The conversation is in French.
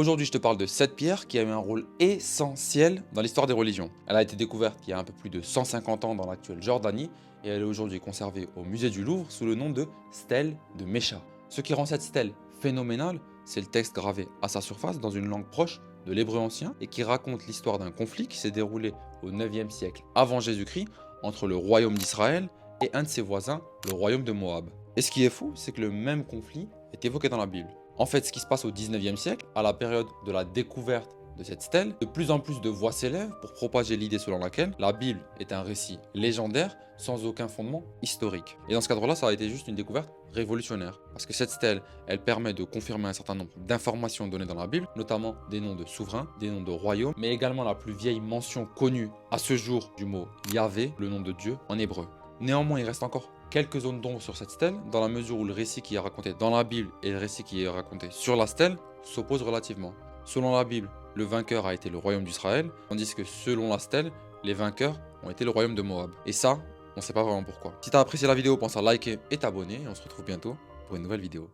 Aujourd'hui, je te parle de cette pierre qui a eu un rôle essentiel dans l'histoire des religions. Elle a été découverte il y a un peu plus de 150 ans dans l'actuelle Jordanie et elle est aujourd'hui conservée au musée du Louvre sous le nom de stèle de Mécha. Ce qui rend cette stèle phénoménale, c'est le texte gravé à sa surface dans une langue proche de l'hébreu ancien et qui raconte l'histoire d'un conflit qui s'est déroulé au 9e siècle avant Jésus-Christ entre le royaume d'Israël et un de ses voisins, le royaume de Moab. Et ce qui est fou, c'est que le même conflit est évoqué dans la Bible. En fait, ce qui se passe au 19e siècle, à la période de la découverte de cette stèle, de plus en plus de voix s'élèvent pour propager l'idée selon laquelle la Bible est un récit légendaire sans aucun fondement historique. Et dans ce cadre-là, ça a été juste une découverte révolutionnaire. Parce que cette stèle, elle permet de confirmer un certain nombre d'informations données dans la Bible, notamment des noms de souverains, des noms de royaumes, mais également la plus vieille mention connue à ce jour du mot Yahvé, le nom de Dieu, en hébreu. Néanmoins, il reste encore quelques zones d'ombre sur cette stèle, dans la mesure où le récit qui est raconté dans la Bible et le récit qui est raconté sur la stèle s'opposent relativement. Selon la Bible, le vainqueur a été le royaume d'Israël, tandis que selon la stèle, les vainqueurs ont été le royaume de Moab. Et ça, on ne sait pas vraiment pourquoi. Si tu as apprécié la vidéo, pense à liker et t'abonner, et on se retrouve bientôt pour une nouvelle vidéo.